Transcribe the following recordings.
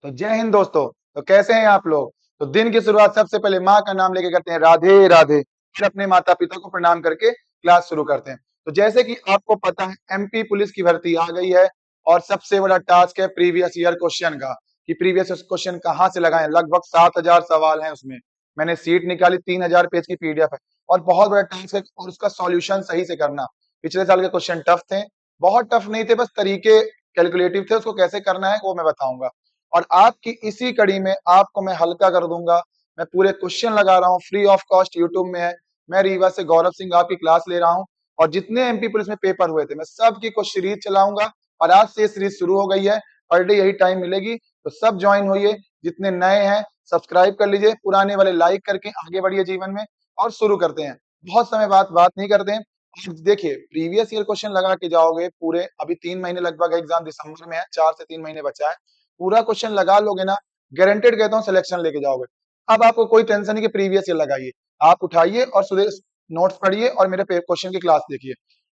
तो जय हिंद दोस्तों। तो कैसे हैं आप लोग। तो दिन की शुरुआत सबसे पहले माँ का नाम लेके करते हैं, राधे राधे। फिर अपने माता पिता को प्रणाम करके क्लास शुरू करते हैं। तो जैसे कि आपको पता है, एमपी पुलिस की भर्ती आ गई है और सबसे बड़ा टास्क है प्रीवियस ईयर क्वेश्चन का, कि प्रीवियस क्वेश्चन कहाँ से लगाएं। लगभग 7,000 सवाल हैं उसमें। मैंने सीट निकाली, 3,000 पेज की पीडीएफ है और बहुत बड़ा टास्क है, और उसका सॉल्यूशन सही से करना। पिछले साल के क्वेश्चन टफ थे, बहुत टफ नहीं थे, बस तरीके कैलकुलेटिव थे, उसको कैसे करना है वो मैं बताऊंगा। और आपकी इसी कड़ी में आपको मैं हल्का कर दूंगा। मैं पूरे क्वेश्चन लगा रहा हूँ, फ्री ऑफ कॉस्ट यूट्यूब में है। मैं रीवा से गौरव सिंह आपकी क्लास ले रहा हूँ, और जितने एमपी पुलिस में पेपर हुए थे मैं सबकी कुछ सीरीज चलाऊंगा। और आज से सीरीज शुरू हो गई है, पर डे यही टाइम मिलेगी, तो सब ज्वाइन होइए। जितने नए हैं सब्सक्राइब कर लीजिए, पुराने वाले लाइक करके आगे बढ़िए जीवन में। और शुरू करते हैं, बहुत समय बात नहीं करते हैं। देखिए, प्रीवियस ईयर क्वेश्चन लगा के जाओगे पूरे, अभी 3 महीने लगभग एग्जाम दिसंबर में है, 4 से 3 महीने बचा है। पूरा क्वेश्चन लगा लोगे ना, गारंटेड कहता हूँ सिलेक्शन लेके जाओगे। अब आपको कोई टेंशन नहीं कि प्रीवियस ईयर लगाइए, आप उठाइए और सुबह नोट्स पढ़िए और मेरे क्वेश्चन की क्लास देखिए।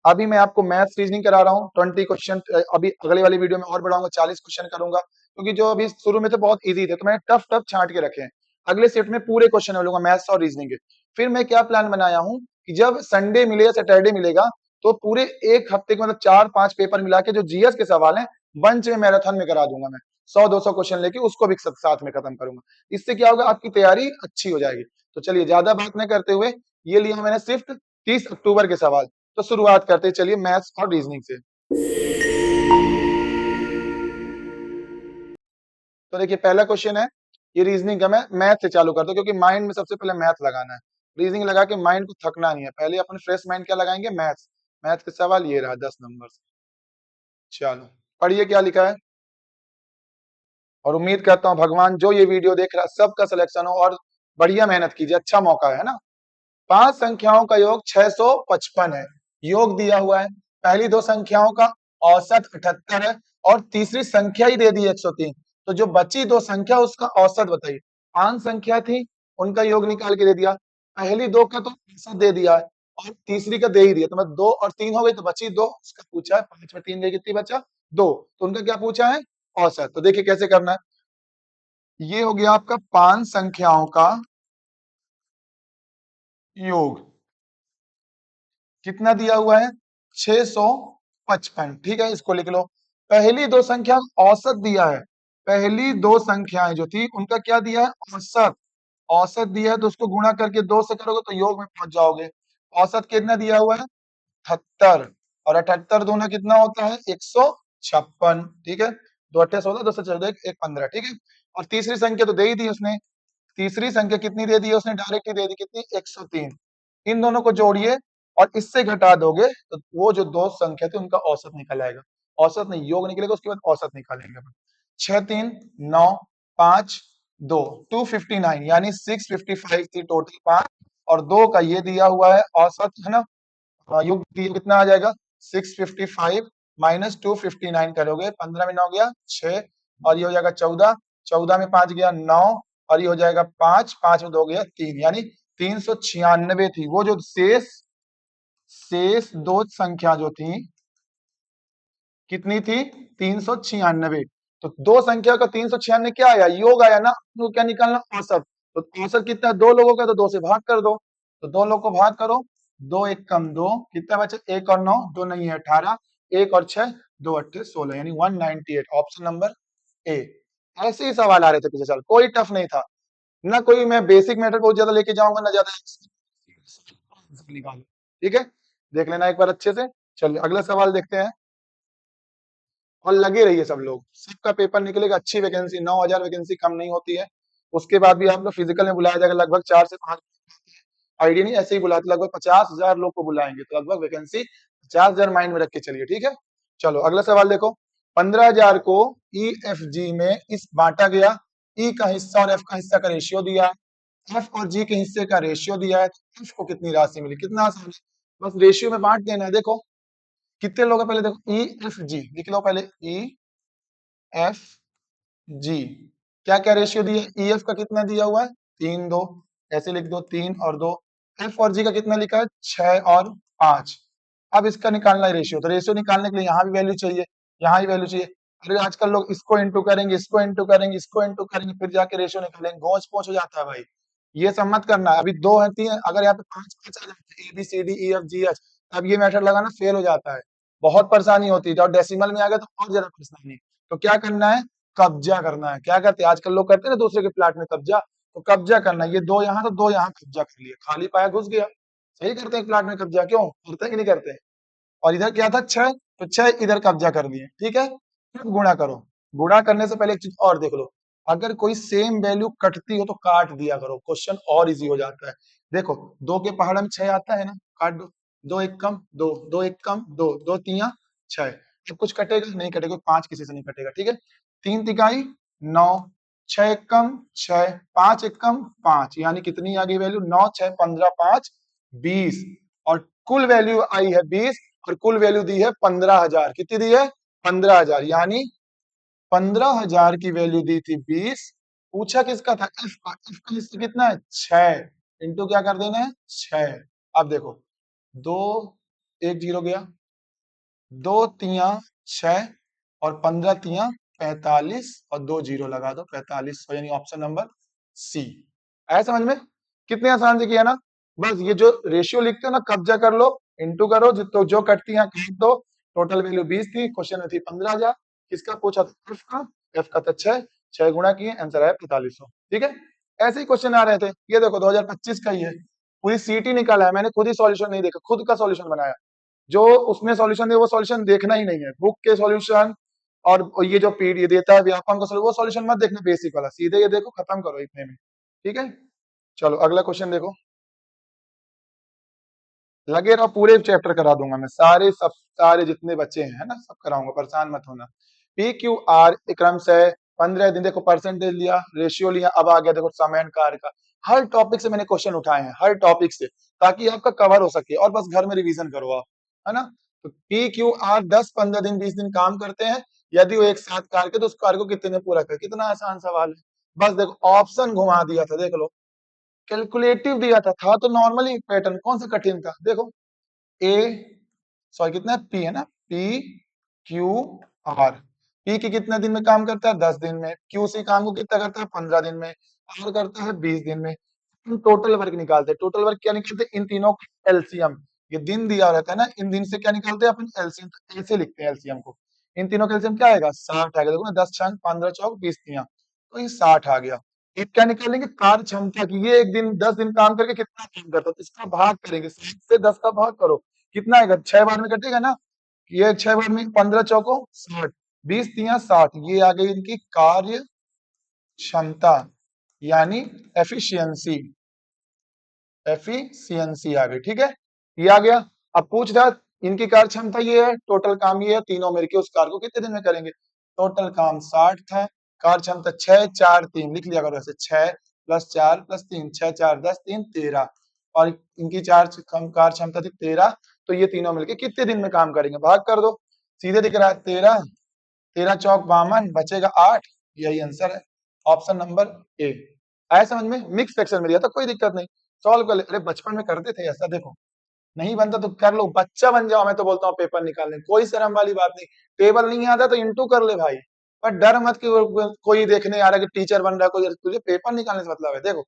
अभी मैं आपको मैथ्स रीजनिंग करा रहा हूँ 20 क्वेश्चन। अभी अगले वाली वीडियो में और बढ़ाऊंगा, 40 क्वेश्चन करूंगा, क्योंकि जो अभी शुरू में थे बहुत इजी थे, तो मैंने टफ टफ छांट के रखे हैं। अगले शिफ्ट में पूरे क्वेश्चन लूंगा मैथ्स और रीजनिंग के। फिर मैं क्या प्लान बनाया हूँ कि जब संडे मिलेगा, सैटरडे मिलेगा, तो पूरे एक हफ्ते के मतलब 4-5 पेपर मिला के जो जीएस के सवाल हैं बंच में मैराथन में करा दूंगा मैं। 100-200 क्वेश्चन लेके उसको भी साथ में खत्म करूंगा। इससे क्या होगा, आपकी तैयारी अच्छी हो जाएगी। तो चलिए ज्यादा बात न करते हुए, ये लिया मैंने सिर्फ 30 अक्टूबर के सवाल। तो शुरुआत करते हैं, चलिए मैथ्स और रीजनिंग से। तो देखिए पहला क्वेश्चन है, ये रीजनिंग का। मैं मैथ से चालू करता हूँ क्योंकि माइंड में सबसे पहले मैथ लगाना है। रीजनिंग लगा के माइंड को थकना नहीं है, पहले अपन फ्रेश माइंड क्या लगाएंगे, मैथ्स। मैथ के सवाल ये रहा 10 नंबर से। चलो पढ़िए क्या लिखा है। और उम्मीद करता हूँ भगवान जो ये वीडियो देख रहा है सबका सिलेक्शन हो, और बढ़िया मेहनत कीजिए, अच्छा मौका है ना। 5 संख्याओं का योग 655 है। योग दिया हुआ है, पहली 2 संख्याओं का औसत 78 है, और तीसरी संख्या ही दे दी 103। तो जो बची 2 संख्या उसका औसत बताइए। 5 संख्या थी, उनका योग निकाल के दे दिया। पहली 2 का तो औसत दे दिया है, और तीसरी का दे ही दिया, तो मैं 2 और 3 हो गई, तो बची 2, उसका पूछा है। 5 में 3 गई, कितनी बचा 2, तो उनका क्या पूछा है, औसत। तो देखिए कैसे करना है। ये हो गया आपका 5 संख्याओं का योग, कितना दिया हुआ है 655। ठीक है, इसको लिख लो। पहली 2 संख्या औसत दिया है, पहली 2 संख्याएं जो थी उनका क्या दिया है, औसत। औसत दिया है तो उसको गुणा करके 2 से करोगे तो योग में पहुंच जाओगे। औसत कितना दिया हुआ है 78, और 78 दूना कितना होता है 156। ठीक है, 2 अट्ठे 16, 2 से 14, 1 15। ठीक है, और तीसरी संख्या तो दे ही दी उसने। तीसरी संख्या कितनी दे दी है उसने, डायरेक्ट ही दे दी, कितनी 103। इन दोनों को जोड़िए और इससे घटा दोगे तो वो जो 2 संख्या थी उनका औसत निकल आएगा। औसत नहीं, योग निकलेगा, उसके बाद औसत निकालेंगे अपन। 6 3 9 5 2 259, यानी 655 थी टोटल 5, और 2 का ये दिया हुआ है औसत, है ना। योग कितना आ जाएगा 655 माइनस 259 करोगे, 15 में 9 गया 6, और ये हो जाएगा 14, 14 में 5 गया 9, और ये हो जाएगा 5, 5 में 2 गया 3, यानी 396 थी। वो जो शेष 2 संख्या जो थी कितनी थी 396। तो 2 संख्या का 396 क्या आया, योग आया ना, तो क्या निकालना, औसत। तो औसत कितना है 2 लोगों का, तो 2 से भाग कर दो। तो 2 लोग को भाग करो, 2 1 कम 2, कितना बचा 1 और 9, 2 नहीं है 18, 1 और 6, 2 अट्ठे 16, यानी 198। Option number A. ऐसे ही सवाल आ रहे थे पिछले साल, कोई टफ नहीं था ना, कोई मैं बेसिक मैटर बहुत ज्यादा लेके जाऊंगा ना ज्यादा निकालो। ठीक है, देख लेना एक बार अच्छे से। चलिए अगला सवाल देखते हैं, और लगे रहिए सब लोग, सबका पेपर निकलेगा, अच्छी वैकेंसी 9,000 वैकेंसी कम नहीं होती है। उसके बाद भी आप लोग फिजिकल में बुलाया जाएगा, लगभग 4 से 5 आइडिया नहीं, ऐसे ही बुलाते, लगभग 50,000 लोग को बुलाएंगे, तो लगभग वैकेंसी 50,000 माइंड में रख के चलिए। ठीक है, चलो अगला सवाल देखो। 15,000 को ई एफ जी में इस बांटा गया, ई का हिस्सा और एफ का हिस्सा का रेशियो दिया है, एफ और जी के हिस्से का रेशियो दिया है, तो एफ को कितनी राशि मिली। कितना आसान है, बस रेशियो में बांट देना है। देखो कितने लोग हैं, पहले देखो ई एफ जी लिख लो, पहले ई एफ जी, क्या क्या रेशियो दिया, ई एफ का कितना दिया हुआ है 3 2, ऐसे लिख दो 3 और 2। एफ और जी का कितना लिखा है 6 और 5। अब इसका निकालना है रेशियो, तो रेशियो निकालने के लिए यहाँ भी वैल्यू चाहिए, यहाँ भी वैल्यू चाहिए। अरे आजकल लोग इसको इंटू करेंगे, इसको इंटू करेंगे, इसको इंटू करेंगे, फिर जाके रेशियो निकालेंगे, घोंच पोंच हो जाता है भाई। ये सब मत करना। अभी दो है तीन, अगर यहाँ पे पांच पांच आ जाते A B C D E F G H, तब ये मेथड लगाना फेल हो जाता है, बहुत परेशानी होती है। और डेसिमल में आ गया तो और ज्यादा परेशानी। तो क्या करना है, कब्जा करना है। क्या करते हैं आजकल लोग, करते हैं ना दूसरे के प्लाट में कब्जा, तो कब्जा करना है। ये दो यहाँ तो दो यहाँ कब्जा कर लिया, खाली पाया घुस गया। सही करते हैं प्लाट में कब्जा, क्यों करते हैं कि नहीं करते? और इधर क्या था, छह, तो छह इधर कब्जा कर लिए, ठीक है। फिर गुणा करो। गुणा करने से पहले एक चीज और देख लो, अगर कोई सेम वैल्यू कटती हो तो काट दिया करो, क्वेश्चन और इजी हो जाता है। देखो, दो के पहाड़ में छह आता है ना, काट दो। दो एक कम दो, दो एक कम दो, दो तिया छह। अब कुछ कटेगा नहीं, कटेगा पांच किसी से नहीं कटेगा, ठीक है। तीन तिकाई नौ, छह एक कम छह, पांच एक कम पांच, यानी कितनी आ गई वैल्यू, नौ छह पंद्रह पांच 20। और कुल वैल्यू आई है 20, और कुल वैल्यू दी है 15,000। कितनी दी है, 15,000, यानी 15,000 की वैल्यू दी थी 20। पूछा किसका था, एफ का। एफ का हिस्सा कितना है, 6, इंटू क्या कर देना है, 6। अब देखो, दो एक जीरो गया, दो तिया 6, और 15 तिया 45, और दो जीरो लगा दो 45, यानी ऑप्शन नंबर सी। आया समझ में? कितने आसान से किया ना। बस ये जो रेशियो लिखते हो ना, कब्जा कर लो, इंटू करो, तो जो कटती है काट दो। टोटल वैल्यू 20 थी, क्वेश्चन में थी 15,000। किसका पूछा था, एफ का। एफ का था 6, 6 गुणा किए, आंसर आया 4500। ठीक है, ऐसे ही क्वेश्चन आ रहे थे। ये देखो 2025 का ही है, पूरी सीट ही निकाला है मैंने, खुद ही सॉल्यूशन नहीं देखा, खुद का सॉल्यूशन बनाया। जो उसमें सॉल्यूशन दे वो सॉल्यूशन देखना ही नहीं है, बुक के सॉल्यूशन और ये जो पीडी देता है व्यापम का वो सॉल्यूशन मत देखना, बेसिक वाला सीधे ये देखो, खत्म करो इतने में। ठीक है, चलो अगला क्वेश्चन देखो। लगे रहो, पूरे चैप्टर करा दूंगा मैं, सारे सब सारे जितने बच्चे हैं ना सब कराऊंगा, परेशान मत होना। पी क्यू आर क्रम से 15 दिन, देखो परसेंटेज लिया, रेशियो लिया, अब आ गया देखो समय कार का। हर टॉपिक से मैंने क्वेश्चन उठाए हैं, हर टॉपिक से, ताकि आपका कवर हो सके, और बस घर में रिवीजन करो आप, है ना। तो पी क्यू आर 10 15 दिन 20 दिन काम करते हैं, यदि वो एक साथ कार्य के तो उस कार्य को कितने में पूरा कर, कितना आसान सवाल है। बस देखो ऑप्शन घुमा दिया था, देख लो, कैलकुलेटिव दिया था तो नॉर्मली पैटर्न कौन सा कठिन था, देखो ए, सॉरी कितना है, पी है ना, पी क्यू आर। पी की कितने दिन में काम करता है, 10 दिन में। क्यू सी काम को कितना करता है, 15 दिन में। आर करता है 20 दिन में। टोटल वर्क निकालते हैं, टोटल वर्क क्या निकालते हैं, इन तीनों का एलसीएम। ये दिन दिया रहता है ना, इन दिन से क्या निकालते हैं अपन, एलसीएम। ऐसे लिखते हैं एलसीएम को, इन तीनों का एलसीएम क्या आएगा, 60 आएगा। देखो ना, 10 छंग 15 चौक 20 तिया, तो ये 60 आ गया। ये क्या निकालेंगे, कार्य क्षमता की, ये एक दिन 10 दिन काम करके कितना काम करता है, तो इसका भाग करेंगे, 60 से 10 का भाग करो, कितना आएगा, 6 बार में कटेगा ना। ये 6 बार में 15 चौको 60, 20 तिया 60, ये आ गई इनकी कार्य क्षमता, यानी एफिशिएंसी। एफिशिएंसी आ गई, ठीक है, ये आ गया। अब पूछ रहा इनकी कार्य क्षमता ये है, टोटल काम ये है, तीनों मिलके उस कार्य को कितने दिन में करेंगे। टोटल काम 60 था, कार्य क्षमता 6 4 3 लिख लिया करो ऐसे, 6 प्लस 4 प्लस 3, 6 4 10 3 13, और इनकी कार्य क्षमता थी 13। तो ये तीनों मिलके कितने दिन में काम करेंगे, भाग कर दो, सीधे दिख रहा है 13, 13 चौक 52, बचेगा 8, यही आंसर है, ऑप्शन नंबर ए। आया समझ में? मिक्स सेक्शन में दिया था, कोई दिक्कत नहीं, सॉल्व कर ले। अरे बचपन में करते थे ऐसा, देखो नहीं बनता तो कर लो, बच्चा बन जाओ, मैं तो बोलता हूँ पेपर निकालने, कोई शर्म वाली बात नहीं। टेबल नहीं आता तो इंटू कर ले भाई, पर डर मत कि कोई देखने आ रहा है कि टीचर बन रहा है कोई, तुझे पेपर निकालने से मतलब है। देखो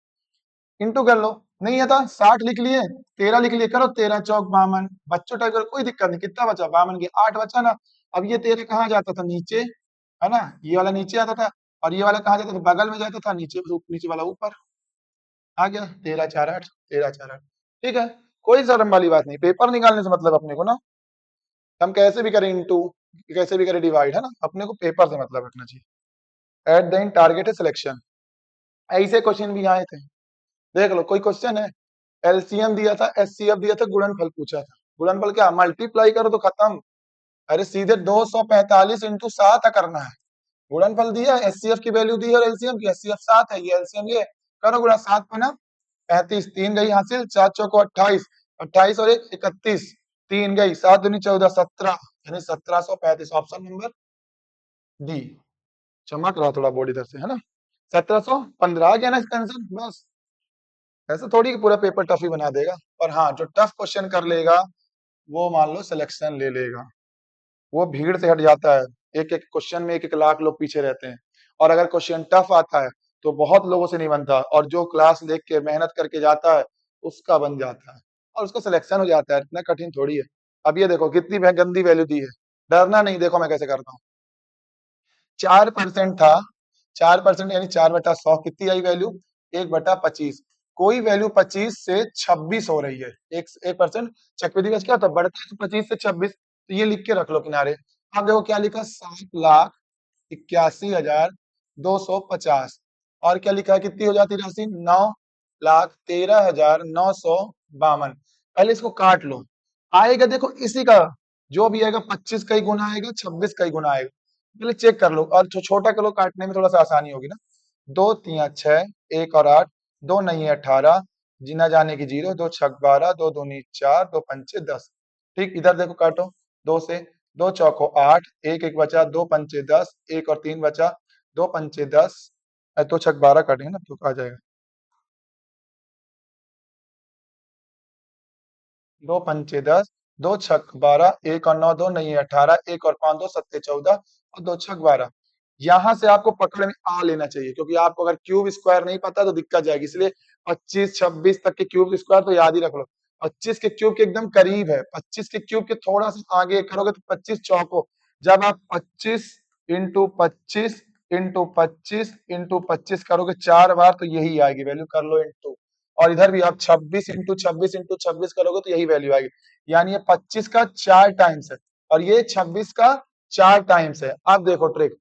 इंटू कर लो, नहीं आता 60 लिख लिए, 13 लिख लिए, करो 13 चौक 52, बच्चों टाइप करो, कोई दिक्कत नहीं। कितना बचा, 52 की 8 बचा ना। अब ये 13 कहाँ जाता था, नीचे, है ना, ये वाला नीचे आता था, और ये वाला कहाँ जाता था, बगल में जाता था, नीचे नीचे वाला ऊपर आ गया, 13 4 8, 13 4 8। ठीक है, कोई शर्म वाली बात नहीं, पेपर निकालने से मतलब अपने को ना, हम कैसे भी करें इंटू, कैसे भी करें डिवाइड, है ना, अपने को पेपर से मतलब रखना चाहिए। एट द एंड टारगेट है सिलेक्शन। ऐसे क्वेश्चन भी आए थे, देख लो, कोई क्वेश्चन है, एलसीएम दिया था, एचसीएफ दिया था, गुणनफल पूछा था। गुणनफल क्या, मल्टीप्लाई करो तो खत्म। अरे सीधे 245 इंटू 7 करना है। गुणनफल दिया, एचसीएफ की वैल्यू दी है, और एलसीएम की, एचसीएफ 7 है, ये एलसीएम ये, करो गुणा 7 पना 35, 3 गई हासिल, 4 चौको 28, 28 और 1 31, 3 गई, 7 दूनी 14 17, यानी 1735, ऑप्शन नंबर डी। चमक रहा थोड़ा बोर्ड इधर से, है ना, 1715 आ गया ना इसका आंसर। बस ऐसा थोड़ी कि पूरा पेपर टफ ही बना देगा, पर हाँ जो टफ क्वेश्चन कर लेगा वो मान लो सिलेक्शन ले लेगा, वो भीड़ से हट जाता है। एक एक क्वेश्चन में एक एक लाख लोग पीछे रहते हैं, और अगर क्वेश्चन टफ आता है तो बहुत लोगों से नहीं बनता, और जो क्लास देख के मेहनत करके जाता है उसका बन जाता है और उसका सिलेक्शन हो जाता है। इतना कठिन थोड़ी है। अब ये देखो कितनी गंदी वैल्यू दी है, डरना नहीं। देखो मैं कैसे करता हूँ। 4% था, 4% यानी 4/100 कितनी आई वैल्यू? 1/25। कोई वैल्यू 25 से 26 हो रही है, 1% चक्रवृद्धि ब्याज क्या होता है, बढ़ता है तो 25 से 26, तो ये लिख के रख लो किनारे। अब देखो क्या लिखा, 7,81,250। और क्या लिखा है, कितनी हो जाती राशि, 9,13,952। पहले इसको काट लो, आएगा देखो इसी का जो भी आएगा 25 का ही गुना आएगा, 26 का ही गुना आएगा। पहले चेक कर लो, और छोटा कर लो, काटने में थोड़ा सा आसानी होगी ना। 2 3 6, 1 और 8, 2 9 18, जीना जाने की 0, 2 6 12, 2 दूनी 4, 2 पंचे 10। ठीक, इधर देखो काटो, 2 से 2 चौको 8, 1 1 बचा, 2 पंचे 10, 1 और 3 बचा, 2 पंचे 10, 2 6 12 काटेंगे ना तो आ जाएगा, 2 पंचे 10, 2 6 12, 1 और 9 2 नहीं 18, 1 और 5 2 7 14, और 2 6 12। यहाँ से आपको पकड़ में आ लेना चाहिए, क्योंकि आपको अगर क्यूब स्क्वायर नहीं पता तो दिक्कत जाएगी, इसलिए 25 26 तक के क्यूब स्क्वायर तो याद ही रख लो। 25 के क्यूब के एकदम करीब है, 25 के क्यूब के थोड़ा सा आगे करोगे तो 25 चौको, जब आप 25 इंटू 25 इंटू 25 इंटू 25 करोगे 4 बार तो यही आएगी वैल्यू, कर लो इंटू। और इधर भी आप 26 इंटू 26 इंटू 26 करोगे तो यही वैल्यू आएगी, यानी ये 25 का 4 टाइम्स है और ये 26 का 4 टाइम्स है। अब देखो ट्रिक,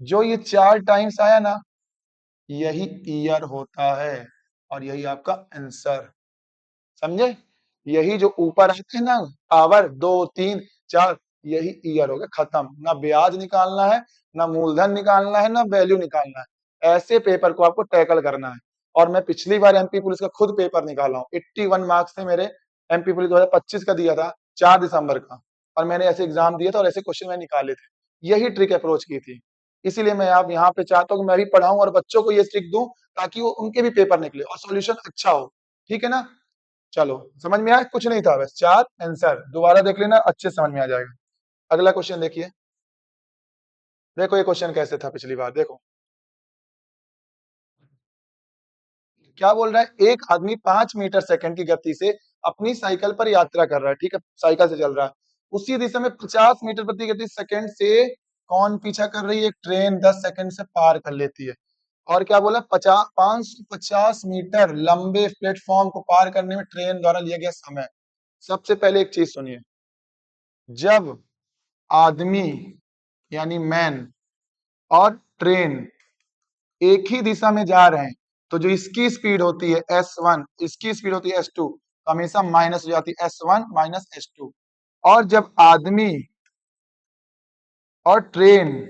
जो ये 4 टाइम्स आया ना, यही ईयर होता है और यही आपका आंसर, समझे? यही जो ऊपर आते हैं ना पावर 2 3 4, यही ईयर हो गया, खत्म। ना ब्याज निकालना है, ना मूलधन निकालना है, ना वैल्यू निकालना है। ऐसे पेपर को आपको टैकल करना है। और मैं पिछली बार एमपी पुलिस का खुद पेपर निकाला हूँ, 81 मार्क्स थे मेरे, एमपी पुलिस 2025 का दिया था, 4 दिसंबर का, और मैंने ऐसे एग्जाम दिया था और ऐसे क्वेश्चन मैंने निकाले थे। यही ट्रिक अप्रोच की थी, इसीलिए मैं आप यहाँ पे चाहता हूँ कि मैं भी पढ़ाऊं और बच्चों को ये ट्रिक दूं, ताकि वो उनके भी पेपर निकले और सॉल्यूशन अच्छा हो। ठीक है ना? चलो समझ में आया, कुछ नहीं था बस 4 आंसर, दोबारा देख लेना, अच्छे समझ में आ जाएगा। अगला क्वेश्चन देखिए, देखो ये क्वेश्चन कैसे था पिछली बार, देखो क्या बोल रहा है, एक आदमी 5 मीटर सेकंड की गति से अपनी साइकिल पर यात्रा कर रहा है, ठीक है, साइकिल से चल रहा है। उसी दिशा में 50 मीटर प्रति गति सेकंड से कौन पीछा कर रही है, एक ट्रेन 10 सेकंड से पार कर लेती है। और क्या बोला, 550 मीटर लंबे प्लेटफॉर्म को पार करने में ट्रेन द्वारा लिया गया समय। सबसे पहले एक चीज सुनिए, जब आदमी यानी मैन और ट्रेन एक ही दिशा में जा रहे हैं, तो जो इसकी स्पीड होती है S1, इसकी स्पीड होती है S2, तो हमेशा माइनस हो जाती है, S1 माइनस S2। और जब आदमी और ट्रेन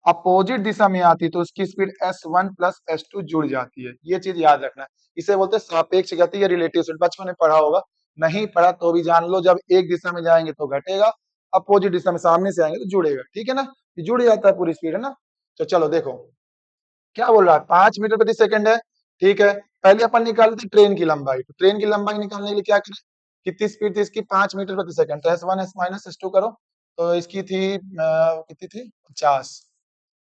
अपोजिट दिशा में आती है तो उसकी स्पीड S1 प्लस S2 जुड़ जाती है। ये चीज याद रखना है, इसे बोलते हैं सापेक्ष गति या रिलेटिव स्पीड, बचपन में पढ़ा होगा, नहीं पढ़ा तो भी जान लो, जब एक दिशा में जाएंगे तो घटेगा, अपोजिट दिशा में सामने से आएंगे तो जुड़ेगा। ठीक है ना, ये जुड़ जाता है पूरी स्पीड, है ना। तो चलो देखो क्या बोल रहा है, 5 मीटर प्रति सेकंड है, ठीक है। पहले अपन निकालते थे ट्रेन की लंबाई, तो ट्रेन की लंबाई निकालने के लिए क्या करें, कितनी स्पीड थी इसकी, 5 मीटर प्रति सेकंड, तो S1 S माइनस S2 करो, तो इसकी थी कितनी थी,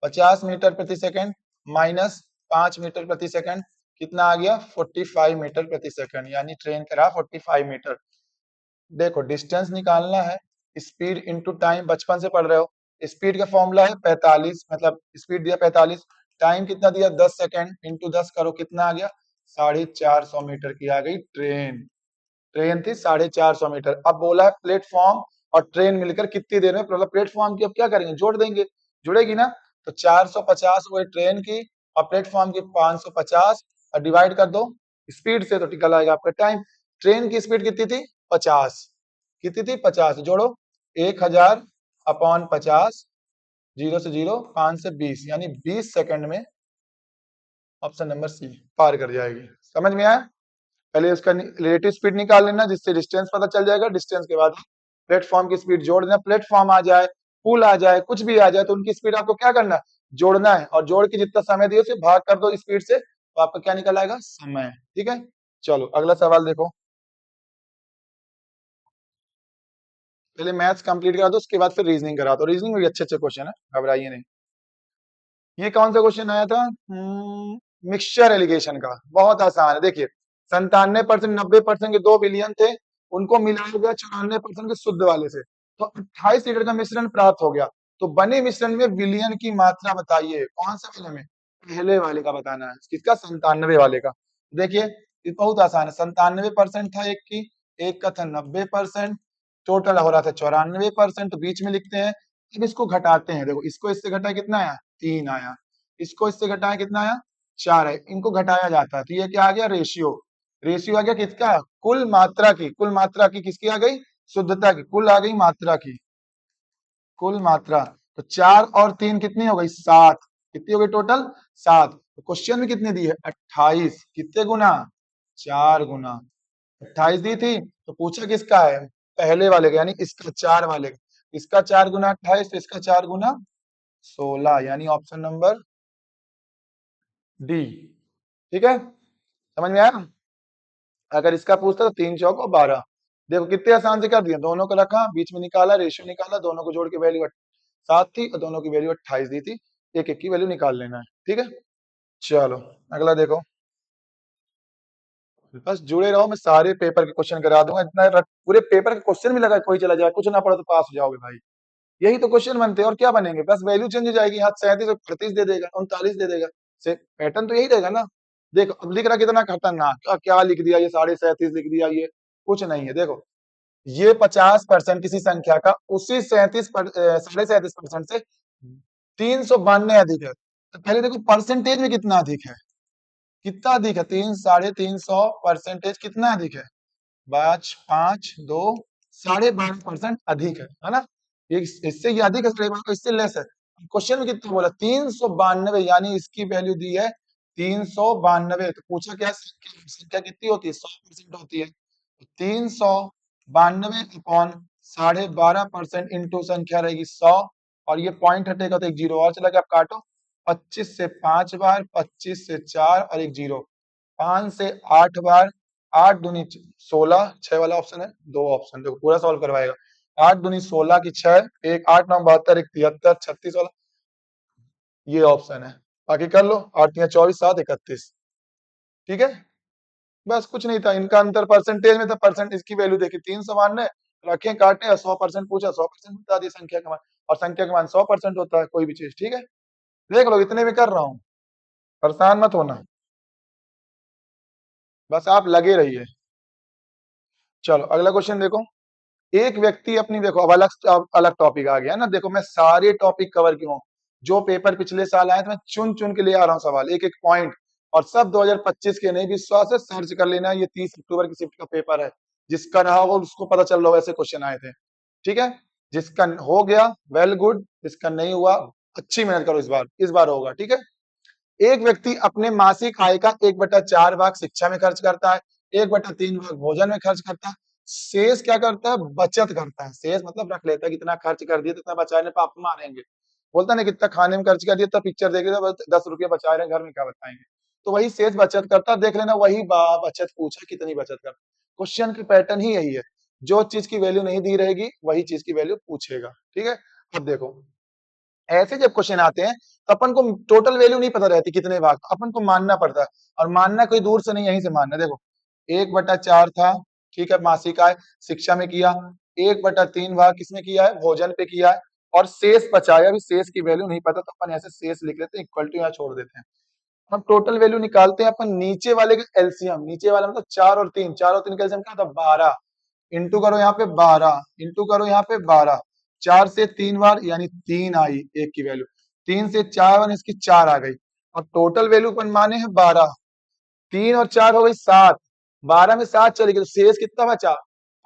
50 मीटर प्रति सेकंड माइनस 5 मीटर प्रति सेकंड, कितना आ गया, 45 मीटर प्रति सेकंड, यानी ट्रेन का रहा 45 मीटर। देखो डिस्टेंस निकालना है, स्पीड इंटू टाइम, बचपन से पढ़ रहे हो। स्पीड का फॉर्मूला है 45, मतलब स्पीड दिया 45, टाइम कितना दिया 10 सेकंड, इंटू 10 करो, कितना आ गया, 450 मीटर की आ गई ट्रेन। ट्रेन थी 450 मीटर। अब बोला है प्लेटफॉर्म और ट्रेन मिलकर कितनी देर में, मतलब प्लेटफॉर्म की अब क्या करेंगे, जोड़ देंगे, जुड़ेगी ना, तो 450 हुए ट्रेन की और प्लेटफॉर्म की 550, और डिवाइड कर दो स्पीड से तो निकल आएगा आपका टाइम। ट्रेन की स्पीड कितनी थी, 50, कितनी थी 50, जोड़ो 1000/50, 0 से 0, 5 से 20, यानी 20 सेकंड में ऑप्शन नंबर सी पार कर जाएगी। समझ में आया? पहले उसका रिलेटिव स्पीड निकाल लेना, जिससे डिस्टेंस पता चल जाएगा, डिस्टेंस के बाद प्लेटफॉर्म की स्पीड जोड़ देना, प्लेटफॉर्म आ जाए, पुल आ जाए, कुछ भी आ जाए, तो उनकी स्पीड आपको क्या करना है, जोड़ना है, और जोड़ के जितना समय दिए उसे भाग कर दो स्पीड से, तो आपका क्या निकल आएगा, समय। ठीक है, चलो अगला सवाल देखो, पहले मैथ्स कंप्लीट करा दो, उसके बाद फिर रीजनिंग करा दो। रीजनिंग में भी अच्छे अच्छे क्वेश्चन है, घबराइए नहीं। ये कौन सा क्वेश्चन आया था? मिक्सचर एलिगेशन का, बहुत आसान है। देखिए 97%, 90% के 2 विलियन थे, उनको मिलाया गया 94% के शुद्ध वाले से, तो 28 लीटर का मिश्रण प्राप्त हो गया। तो बने मिश्रण में विलियन की मात्रा बताइए। कौन से वाले में? पहले वाले का बताना है। किसका? 97 वाले का। देखिए ये बहुत आसान है। 97% था एक की, एक का था 90%, टोटल हो रहा था 94%। तो बीच में लिखते हैं। अब इसको घटाते हैं। देखो इसको इससे घटाए कितना आया? 3 आया। इसको इससे घटाए कितना आया? 4 है। इनको घटाया जाता है तो ये क्या आ गया? रेशियो। रेशियो आ गया किसका? कुल मात्रा की। कुल मात्रा की किसकी आ गई? शुद्धता की। कुल आ गई मात्रा की, कुल मात्रा। तो 4 और 3 कितनी हो गई? 7। कितनी हो गई टोटल? 7। तो क्वेश्चन में कितने दी है? 28। कितने गुना? 4 गुना। 28 दी थी तो पूछा किसका है? पहले वाले का, यानी इसका 4 वाले का। इसका 4 गुना 28, तो इसका 4 गुना 16, यानी ऑप्शन नंबर डी। ठीक है, समझ में आया? अगर इसका पूछता तो 3 चौको 12। देखो कितने आसान से कर दिया। दोनों को रखा, बीच में निकाला, रेशियो निकाला, दोनों को जोड़ के वैल्यू 7 थी और दोनों की वैल्यू 28 दी थी। एक एक की वैल्यू निकाल लेना है। ठीक है, चलो अगला देखो। बस जुड़े रहो, मैं सारे पेपर के क्वेश्चन करा दूंगा। इतना पूरे पेपर के क्वेश्चन भी लगा कोई चला जाए, कुछ ना पड़ा तो पास हो जाओगे भाई। यही तो क्वेश्चन बनते हैं, और क्या बनेंगे? बस वैल्यू चेंज हो जाएगी। यहाँ 37 और 38 दे देगा, 39 दे देगा। से पैटर्न तो यही रहेगा ना। देखो अब लिख रहा कितना खतरनाक, क्या लिख दिया ये? 37.5 लिख दिया। ये कुछ नहीं है। देखो ये 50% किसी संख्या का उसी 37.5% से 392 अधिक है। तो पहले देखो परसेंटेज में कितना अधिक है? कितना अधिक है? 300 कितना अधिक है? 5 2 12.5% अधिक है ना? ये इससे ये अधिक है, इससे लेस है। क्वेश्चन में कितना बोला? 392, यानी इसकी वैल्यू दी है 392। तो पूछा क्या? संख्या कितनी होती है? 100% होती है। 392 अपॉन 12.5% इंटू संख्या रहेगी 100, और ये पॉइंट हटेगा तो एक जीरो और चला गया। आप काटो। 25 से 5 बार, 25 से 4 और एक जीरो, 5 से 8 बार, 8 दूनी 16, 6 वाला ऑप्शन है। 2 ऑप्शन देखो पूरा सॉल्व करवाएगा। 8 दूनी 16 की 6, एक 8 9 72, एक 73, 36 वाला ये ऑप्शन है। बाकी कर लो। 8 या 24, 7 31। ठीक है, बस कुछ नहीं था। इनका अंतर परसेंटेज में था। परसेंट इसकी वैल्यू देखी 392, रखे काटे और 100% पूछा, 100% बता दिया संख्या का मान। और संख्या का मान 100% होता है कोई भी चीज। ठीक है, देख लो इतने में कर रहा हूँ, परेशान मत होना, बस आप लगे रहिए। चलो अगला क्वेश्चन देखो। एक व्यक्ति अपनी, देखो अब अलग अलग टॉपिक आ गया ना। देखो मैं सारे टॉपिक कवर क्यों, जो पेपर पिछले साल आए थे मैं चुन चुन के ले आ रहा हूँ सवाल, एक एक पॉइंट। और सब 2025 के, नहीं विश्वास है सर्च कर लेना। ये 30 अक्टूबर की शिफ्ट का पेपर है। जिसका रहा हो उसको पता चल रहा हो ऐसे क्वेश्चन आए थे। ठीक है, जिसका हो गया वेल गुड, जिसका नहीं हुआ अच्छी मेहनत करो, इस बार होगा। ठीक है, एक व्यक्ति अपने मासिक आय का 1/4 भाग शिक्षा में खर्च करता है, 1/3 भाग भोजन में खर्च करता है, शेष क्या करता है? बचत करता है। शेष मतलब रख लेता है, कितना खर्च कर दिया, कितना बचाने पाप मारेंगे। बोलता ना कितना खाने में खर्च कर दिया, तो पिक्चर देख लिया 10 रुपये बचा रहे हैं, घर में क्या बताएंगे। तो वही शेष बचत करता, देख लेना वही बचत पूछा कितनी बचत करता। क्वेश्चन की पैटर्न ही यही है। जो चीज की वैल्यू नहीं दी रहेगी वही चीज की वैल्यू पूछेगा। ठीक है, अब देखो ऐसे जब क्वेश्चन आते हैं तो अपन को टोटल वैल्यू नहीं पता रहती कितने भाग, अपन को मानना पड़ता है। और मानना कोई दूर से नहीं, यहीं से मानना। देखो 1/4 था, ठीक है, मासिक आय शिक्षा में किया। 1/3 भाग किसमें किया है? भोजन पे किया है। और शेष बचाया, अभी शेष की वैल्यू नहीं पता तो अपन ऐसे शेष लिख लेते हैं, इक्वल टू यहाँ छोड़ देते हैं। हम टोटल वैल्यू निकालते हैं अपन नीचे वाले का एलसीएम। नीचे वाला मतलब 4 और 3, 4 और 3 का एलसीएम क्या था? 12। इंटू करो यहाँ पे 12, इंटू करो यहाँ पे 12। 4 से 3 बार, यानी 3 आई एक की वैल्यू। 3 से 4 बार, इसकी 4 आ गई। और टोटल वैल्यू अपन माने हैं 12। 3 और 4 हो गई 7। 12 में 7 चली गई तो शेष कितना बचा?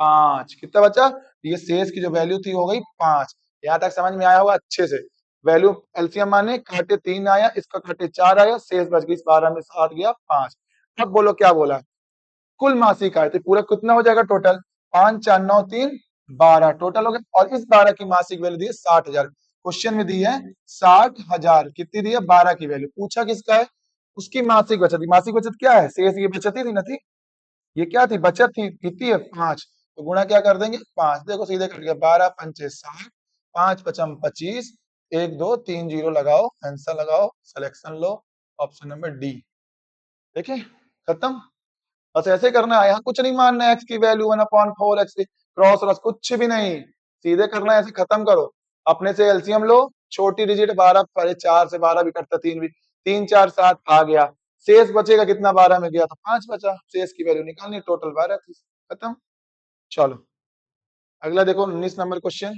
5। कितना बचा? ये शेष की जो वैल्यू थी हो गई 5। यहाँ तक समझ में आया होगा अच्छे से। वैल्यू एलसीएम माने, काटे 3 आया, इसका काटे 4 आया, शेष बच गई 12 में 7 गया 5। अब बोलो क्या बोला? कुल मासिक आय। तो पूरा कितना हो जाएगा टोटल? 5 4 9 3 12 टोटल हो गया। और इस 12 की मासिक वैल्यू दी है 60,000। क्वेश्चन में दी है 60,000। कितनी दी है? 12 की वैल्यू। पूछा किसका है? उसकी मासिक बचत। मासिक बचत क्या है? शेष, ये बचत ही थी ना थी, ये क्या थी? बचत थी। कितनी है? 5। तो गुणा क्या कर देंगे 5, देखो सीधे कट गया, 12 पंचे 60, 5 पचम 25, 1 2 3 जीरो लगाओ, आंसर लगाओ, सिलेक्शन लो, ऑप्शन नंबर डी। देखिए खत्म। बस ऐसे करना है, यहाँ कुछ नहीं मानना है, एक्स की वैल्यू 1/4 एक्स क्रॉस रस कुछ भी नहीं, सीधे करना है, ऐसे खत्म करो। अपने से एलसीएम लो, छोटी डिजिट 12, पहले 4 से 12 भी कटता, 3 भी, 3 4 7 आ गया, शेष बचेगा कितना, 12 में गया तो 5 बचा, शेष की वैल्यू निकालनी, टोटल 12 थी, खत्म। चलो अगला देखो 19 नंबर क्वेश्चन,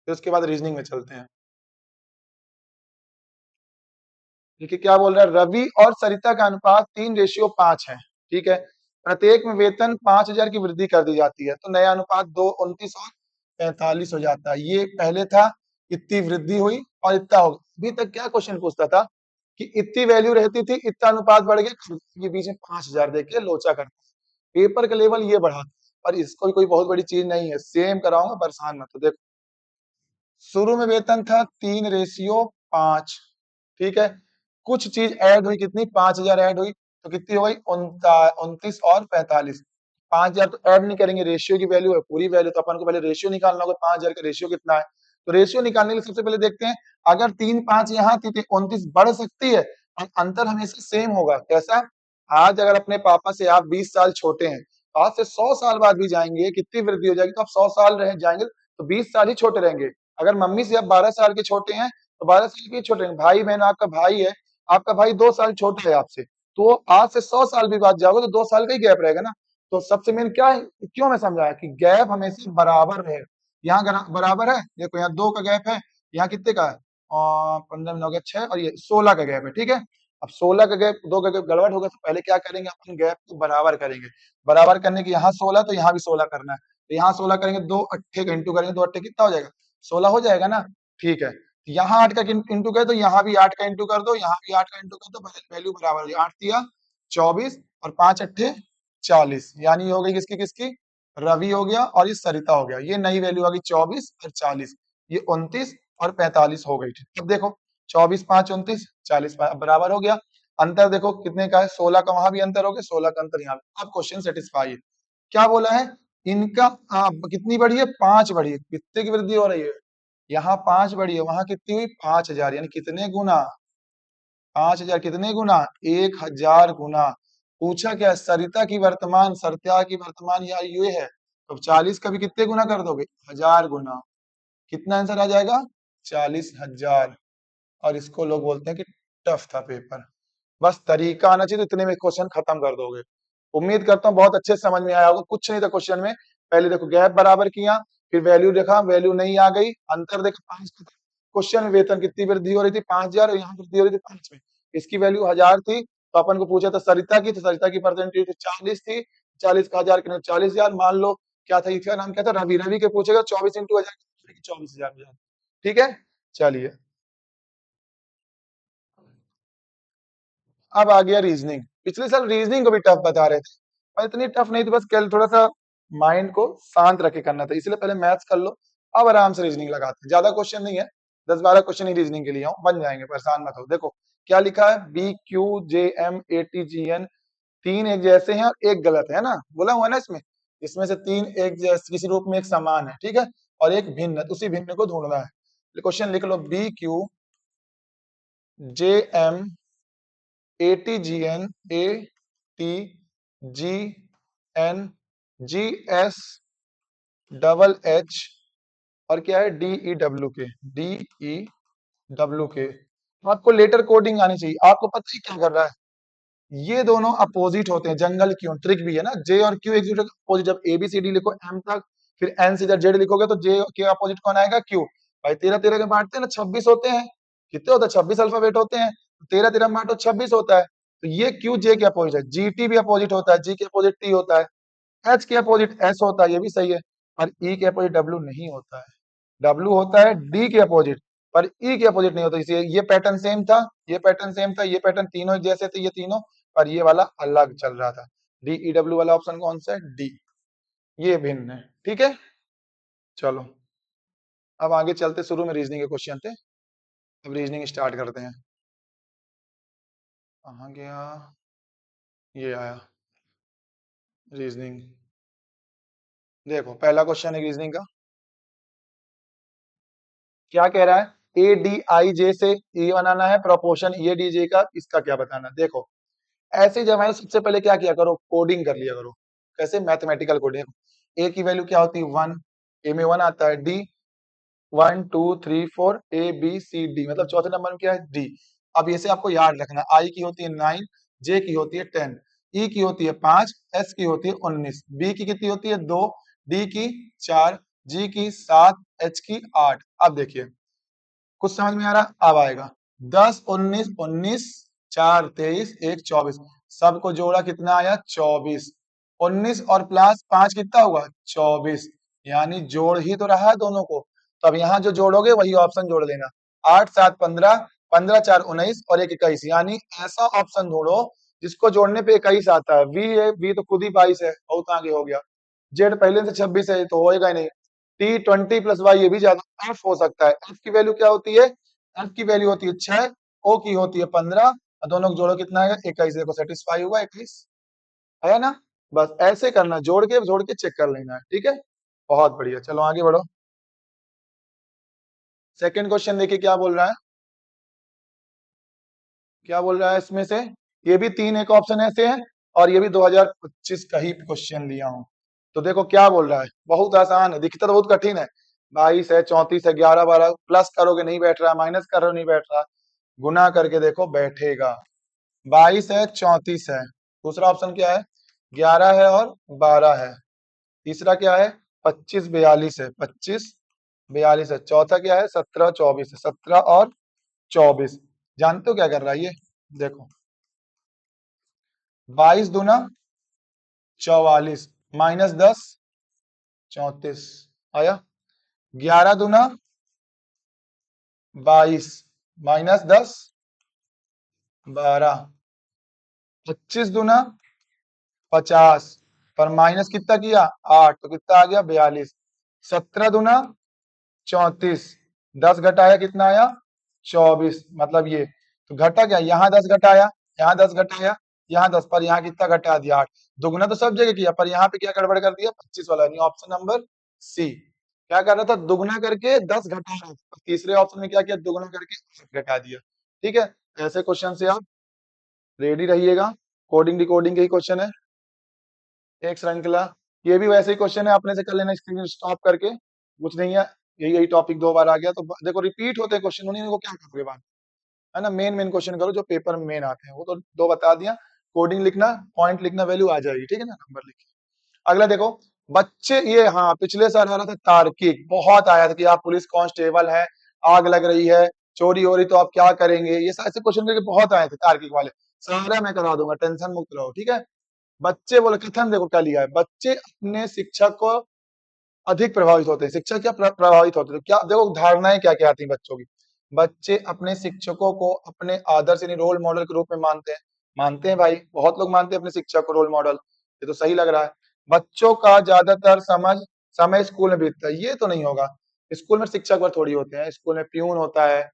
फिर उसके बाद रीजनिंग में चलते हैं। देखिए क्या बोल रहा है, रवि और सरिता का अनुपात 3:5 है, ठीक है, प्रत्येक में वेतन 5,000 की वृद्धि कर दी जाती है, तो नया अनुपात 2 29 और 45 हो जाता है। ये पहले था, इतनी वृद्धि हुई और इतना हो गया। अभी तक क्या क्वेश्चन पूछता था कि इतनी वैल्यू रहती थी, इतना अनुपात बढ़ गया, ये बीच में 5,000 देके लोचा करता है। पेपर का लेवल ये बढ़ा, और इसको कोई बहुत बड़ी चीज नहीं है, सेम कराऊंगा, परेशान मत हो। देखो शुरू में वेतन था 3:5, ठीक है, कुछ चीज ऐड हुई, कितनी 5,000 ऐड हुई, तो कितनी हो गई 29 और 45। 5,000 तो ऐड नहीं करेंगे, रेशियो की वैल्यू है, पूरी वैल्यू, तो अपन को पहले रेशियो निकालना होगा, 5,000 का रेशियो कितना है। तो रेशियो निकालने के लिए सबसे पहले देखते हैं, अगर 3 5 यहाँ थी तो 29 बढ़ सकती है, और अंतर हमेशा सेम होगा। कैसा, आज अगर अपने पापा से आप 20 साल छोटे हैं, तो आज से 100 साल बाद भी जाएंगे, कितनी वृद्धि हो जाएगी, तो आप 100 साल रह जाएंगे, तो 20 साल ही छोटे रहेंगे। अगर मम्मी से आप 12 साल के छोटे हैं, तो 12 साल के छोटे हैं। भाई बहन, आपका भाई है, आपका भाई 2 साल छोटा है आपसे, तो आज से 100 साल भी बाद जाओगे तो 2 साल का ही गैप रहेगा ना। तो सबसे मेन क्या है, क्यों मैं समझाया कि गैप हमेशा बराबर रहे। यहाँ बराबर है, देखो यहाँ 2 का गैप है, यहाँ कितने का है, 15 में हो गया 6, और ये 16 का गैप है, ठीक है। अब 16 का गैप, 2 का गैप गड़बड़ होगा, तो पहले क्या करेंगे, अपन गैप को बराबर करेंगे। बराबर करने की यहाँ 16, तो यहाँ भी 16 करना है, तो यहाँ 16 करेंगे, 2 अट्ठे का इंटू करेंगे, 2 अट्ठे कितना हो जाएगा, 16 हो जाएगा ना, ठीक है। यहाँ 8 का इंटू कर दो, यहाँ भी 8 का इंटू कर दो, यहाँ भी 8 का इंटू कर दो, वैल्यू बराबर है, 8 दिया 24 और 5 अट्ठे 40, यानी ये हो गई किसकी किसकी, रवि हो गया और ये सरिता हो गया। ये नई वैल्यू आ गई 24 और 40, ये 29 और 45 हो गई। अब देखो 24 5 29 40 बराबर हो गया। अंतर देखो कितने का है, 16 का, वहां भी अंतर हो गया, 16 का अंतर यहाँ। अब क्वेश्चन सेटिस्फाई है। क्या बोला है, इनका कितनी बढ़ी है, 5 बढ़ी है, कितने की वृद्धि हो रही है, यहाँ 5 बढ़ी है, वहां कितनी हुई 5,000, यानी कितने गुना, 5,000 कितने गुना, 1,000 गुना। पूछा क्या, सरिता की वर्तमान, सरिता की वर्तमान या ये है, तो 40 का भी कितने गुना कर दोगे, 1,000 गुना, कितना आंसर आ जाएगा, 40,000। और इसको लोग बोलते हैं कि टफ था पेपर। बस तरीका आना चाहिए, तो इतने में क्वेश्चन खत्म कर दोगे। उम्मीद करता हूँ बहुत अच्छे से समझ में आया होगा। कुछ नहीं था क्वेश्चन में, पहले देखो गैप बराबर किया, फिर वैल्यू देखा, वैल्यू नहीं आ गई, अंतर देखा 5 का। क्वेश्चन में वेतन कितनी वृद्धि हो रही थी, 5,000, और यहाँ वृद्धि हो रही थी 5 में, इसकी वैल्यू 1,000 थी, तो अपन को पूछा था सरिता की, तो सरिता की परसेंटेज 40 थी, 40 का 1,000 के 40,000 मान लो। क्या था, इसका नाम क्या था, रवि, रवि के पूछेगा 24 इंटू 1,000, 24,000 हो जाता। ठीक है, चलिए अब आ गया रीजनिंग। पिछले साल रीजनिंग को भी टफ बता रहे थे, पर इतनी टफ नहीं थी, बस कल थोड़ा सा माइंड को शांत रखे करना था, इसलिए पहले मैथ्स कर लो। अब आराम से रीजनिंग लगाते हैं, ज्यादा क्वेश्चन नहीं है, 10 12 क्वेश्चन ही रीजनिंग के लिए हूँ, बन जाएंगे, परेशान मत हो। देखो क्या लिखा है, B Q J M A T G N, तीन एक जैसे हैं और एक गलत है ना, बोला हुआ है ना इसमें, इसमें से तीन एक जैसे किसी रूप में एक समान है, ठीक है, और एक भिन्न है, तो उसी भिन्न को ढूंढना है। क्वेश्चन लिख लो, B Q J M A T G N A T G N G S double H, और क्या है D E W K, D E W K. आपको लेटर कोडिंग आनी चाहिए। आपको पता है क्या कर रहा है, ये दोनों अपोजिट होते हैं, जंगल क्यों, ट्रिक भी है ना, जे और क्यू एक दूसरे के अपोजिट, जब ए बी सी डी लिखो एम तक, फिर एन से जेड लिखोगे तो जे के अपोजिट कौन आएगा, क्यू। भाई 13 13 के बांटते हैं ना, 26 होते हैं, कितने होते हैं, 26 अल्फाबेट होते हैं, 13 13 में बांटो 26 होता है। तो ये क्यू जे के अपोजिट है, जी टी भी अपोजिट होता है, जी के अपोजिट टी होता है, एच के अपोजिट एस होता है, ये भी सही है, और ई के अपोजिट डब्ल्यू नहीं होता है, डब्ल्यू होता है डी के अपोजिट, पर ई के अपोजिट नहीं होता। इसलिए ये पैटर्न सेम था, ये पैटर्न सेम था, ये पैटर्न तीनों जैसे थे, ये तीनों, पर ये वाला अलग चल रहा था। डी ई डब्ल्यू वाला ऑप्शन कौन सा है, डी, ये भिन्न है, ठीक है। चलो अब आगे चलते, शुरू में रीजनिंग के क्वेश्चन थे, अब रीजनिंग स्टार्ट करते हैं। कहाँ गया, ये आया रीजनिंग। देखो पहला क्वेश्चन है रीजनिंग का, क्या कह रहा है, ए डी आई जे से ये बनाना है प्रोपोर्शन ए डी जे का, इसका क्या बताना है। देखो ऐसे जब है सबसे पहले क्या किया करो, कोडिंग कर लिया करो। कैसे, मैथमेटिकल कोडिंग। ए की वैल्यू क्या होती है 1, ए में 1 आता है। D 1 2 3 4 A B C D, मतलब चौथे नंबर में क्या है, डी। अब ये से आपको याद रखना, आई की होती है 9, जे की होती है 10, ई की होती है 5, एस की होती है 19, बी की कितनी होती है 2, डी की 4, जी की 7, एच की 8। अब देखिए कुछ समझ में आ रहा, अब आएगा 10 19 19 4 23 1 24, सबको जोड़ा कितना आया 24, 19 और प्लस 5 कितना हुआ 24, यानी जोड़ ही तो रहा है दोनों को। तो अब यहाँ जो जोड़ोगे वही ऑप्शन जोड़ देना, 8 7 15, 15 4 19 और 1 21, यानी ऐसा ऑप्शन ढूंढो जिसको जोड़ने पे 21 आता है। वी है, वी तो खुद ही 22 है, बहुत आगे हो गया। जेड पहले से 26 है तो होएगा ही नहीं। टी 20 प्लस वाई, ये भी ज्यादा। एफ हो सकता है, एफ की वैल्यू क्या होती है, एफ की वैल्यू होती है 6, ओ की होती है 15, और दोनों को जोड़ो कितना आएगा 21। देखो सेटिस्फाई हुआ 21, है ना। बस ऐसे करना, जोड़ के चेक कर लेना है, ठीक है। बहुत बढ़िया, चलो आगे बढ़ो। सेकंड क्वेश्चन देखिए क्या बोल रहा है, क्या बोल रहा है इसमें से, ये भी तीन एक ऑप्शन ऐसे हैं, और ये भी 2025 का ही क्वेश्चन लिया हूं। तो देखो क्या बोल रहा है, बहुत आसान है, दिखता तो बहुत कठिन है। 22 है, 34 है, 11 12, प्लस करोगे नहीं बैठ रहा, माइनस करो नहीं बैठ रहा, गुना करके देखो बैठेगा। 22 है, 34 है, दूसरा ऑप्शन क्या है, 11 है और 12 है, तीसरा क्या है 25 42 है, 25 42 है, चौथा क्या है 17 24 है, 17 और 24। जानते हो क्या कर रहा है ये, देखो 22 दूना 44, माइनस 10 34 आया, 11 दूना 22, माइनस 10 12, 25 दूना 50, पर माइनस कितना किया 8, तो कितना आ गया 42, 17 दूना 34, 10 घटाया कितना आया 24, मतलब ये तो घटा क्या, यहाँ 10 घटाया, यहाँ 10 घटाया, यहाँ 10, पर यहाँ कितना घटा दिया 8। दुगना तो सब जगह किया, पर यहाँ पे क्या गड़बड़ कर दिया 25 वाला, यानी ऑप्शन नंबर सी। क्या कर रहा था, दुगना करके 10 घटा रहा था, तीसरे ऑप्शन में क्या किया, दुगना करके 8 घटा दिया। ठीक है, ऐसे क्वेश्चन से आप रेडी रहिएगा। कोडिंग डिकोडिंग के ही क्वेश्चन है, एक श्रृंखला। ये भी वैसे ही क्वेश्चन है, अपने से कर लेना स्क्रीन स्टॉप करके, कुछ नहीं है, यही यही टॉपिक 2 बार आ गया तो देखो रिपीट होते हैं क्वेश्चन, उन्हीं को क्या करोगे बाद, है ना। मेन मेन क्वेश्चन करो जो पेपर में मेन आते हैं, वो तो 2 बता दिया। कोडिंग लिखना, पॉइंट लिखना, वैल्यू आ जाएगी, ठीक है ना, नंबर लिख। अगला देखो, बच्चे ये, हाँ पिछले साल आ रहा था तार्किक, बहुत आया था कि आप पुलिस कांस्टेबल हैं, आग लग रही है, चोरी हो रही, तो आप क्या करेंगे, ये ऐसे क्वेश्चन करके बहुत आए थे तार्किक वाले। सारा मैं करा दूंगा, टेंशन मुक्त रहो, ठीक है। बच्चे बोले, कथन देखो क्या लिया है, बच्चे अपने शिक्षक को अधिक प्रभावित होते हैं। शिक्षक क्या प्रभावित होते हैं, तो क्या देखो धारणाएं क्या क्या आती हैं बच्चों की। बच्चे अपने शिक्षकों को अपने आदर्श यानी रोल मॉडल के रूप में मानते हैं। मानते हैं भाई, बहुत लोग मानते हैं अपने शिक्षक को रोल मॉडल, ये तो सही लग रहा है। बच्चों का ज्यादातर समय स्कूल में बीतता है, ये तो नहीं होगा। स्कूल में शिक्षक वर्ग थोड़ी होते हैं, स्कूल में प्यून होता है,